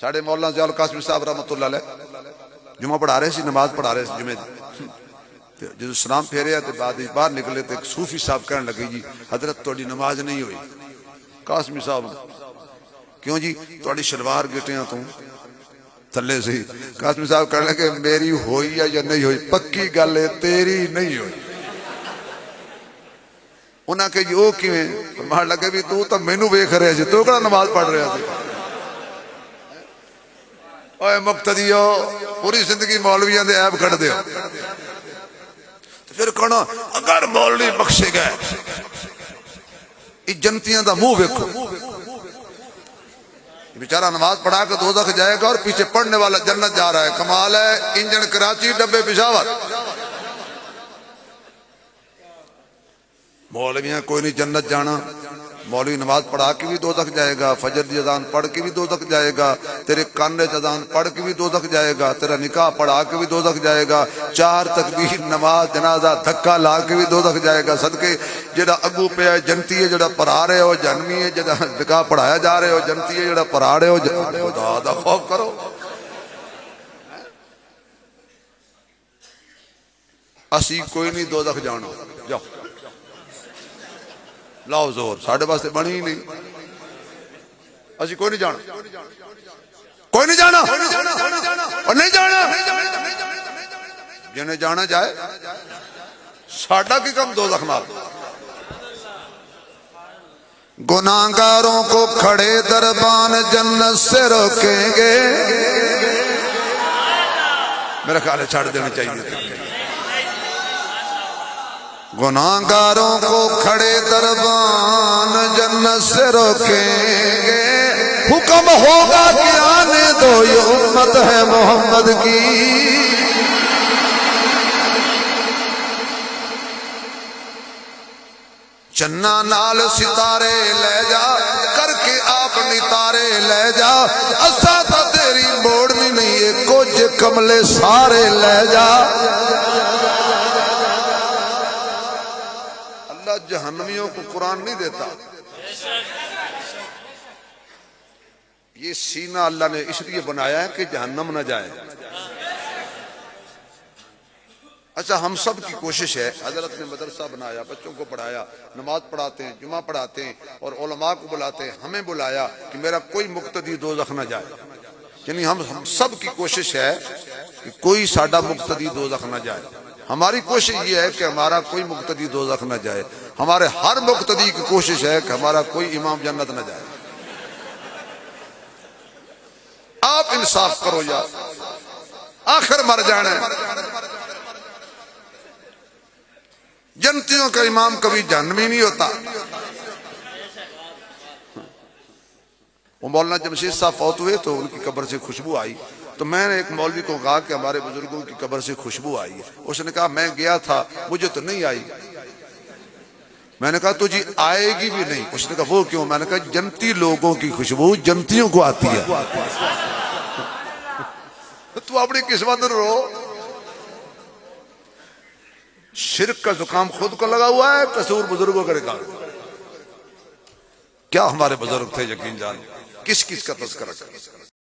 साढ़े मौलाना ज़ियाउल कासिम साहब रहमतुल्लाह अलैह जुमा पढ़ा रहे सी, नमाज पढ़ा रहे जुमे जो सलाम फेरिया तो बाद बाहर निकले तो एक सूफी साहब कहने लगे जी हजरत थोड़ी नमाज नहीं हुई। कासिमी साहब क्यों जी थोड़ी शलवार गिटिया तू थले सी। कासिमी साहब कहने लगे मेरी होई या नहीं हुई, पक्की गल है तेरी नहीं हुई। उन्हें कही वो किवें मान लगे भी तू तो मैनू वेख रहा सी, तू कहड़ा नमाज पढ़ रहा था। ओए मुक्तदियो पूरी जिंदगी मौलवियों के ऐब कढ़ दियो फिर कहना अगर मौलवी बख्शे गए जनतियां का मुंह वेखो। बेचारा नमाज पढ़ा के दोज़ख जाएगा और पीछे पढ़ने वाला जन्नत जा रहा है। कमाल है, इंजन कराची डब्बे पिशावर। मौलवियां कोई नहीं जन्नत जाना। मौलवी नमाज पढ़ा के भी दोज़ख जाएगा, फजर की अजान पढ़ के भी दोज़ख जाएगा, तेरे काने अजान पढ़ के भी दोज़ख जाएगा, तेरा निकाह पढ़ा के भी दोज़ख जाएगा, 4 तकबीर नमाज जनाजा धक्का ला के भी दोज़ख जाएगा। सदके जेड़ा अगू पे जनती है, जेड़ा पढ़ा रहे हो जन्मी है, जेड़ा निकाह पढ़ाया जा रहे हो जनती है, जेड़ा पढ़ा रहे हो खुदा दा खौफ करो। असी कोई नहीं दोज़ख जाना, जाओ लाओ जोर, साढ़े वास्ते बनी ही नहीं। असी कोई नहीं जाना, कोई नहीं जाना और नहीं जाना। जिन्हें जाना जाए, साडा की कम दोज़ख नाल। गुनाहगारों को खड़े दरबान जन्नत से रोकेंगे। मेरा ख्याल है छाड़ देना चाहिए। गुनाहगारों को खड़े दरबान जन्नत से रोकेंगे। हुक्म होगा कि आने दो, ये उम्मत है मोहम्मद की। चन्ना नाल सितारे ले जा करके आप नितारे ले जा। असा तो तेरी मोड़नी नहीं है, कुछ कमले सारे ले जा। जहन्नमियों को कुरान नहीं देता। ये सीना अल्लाह ने इसलिए बनाया है कि जहन्नम न जाए। अच्छा, हम सब की कोशिश है, हजरत ने मदरसा बनाया, बच्चों को पढ़ाया, नमाज पढ़ाते हैं, जुमा पढ़ाते हैं और उलमा को बुलाते हैं। हमें बुलाया कि मेरा कोई मुक्तदी दोज़ख न जाए। यानी हम सब की कोशिश है कि कोई साडा मुक्तदी दोज़ख न जाए। हमारी कोशिश ये है कि हमारा कोई मुक्तदी दोज़ख न जाए। हमारे हर मुक्तदी की कोशिश है कि हमारा कोई इमाम जन्नत न जाए। आप इंसाफ करो यार, आखिर मर जाना है। जनतियों का इमाम कभी जहन्नमी नहीं होता। वो मौलाना जमशेद साहब फौत हुए तो उनकी कब्र से खुशबू आई, तो मैंने एक मौलवी को कहा कि हमारे बुजुर्गों की कब्र से खुशबू आई है। उसने कहा मैं गया था, मुझे तो नहीं आई। मैंने कहा तुझे आएगी भी नहीं। उसने कहा वो क्यों? मैंने कहा जनती लोगों की खुशबू जनतियों को आती है। तू अपनी किस्मत रो। शिरक का जुकाम खुद को लगा हुआ है, कसूर बुजुर्गों का रिकॉर्ड। क्या हमारे बुजुर्ग थे, यकीन जान किस किस का तस्करा कर।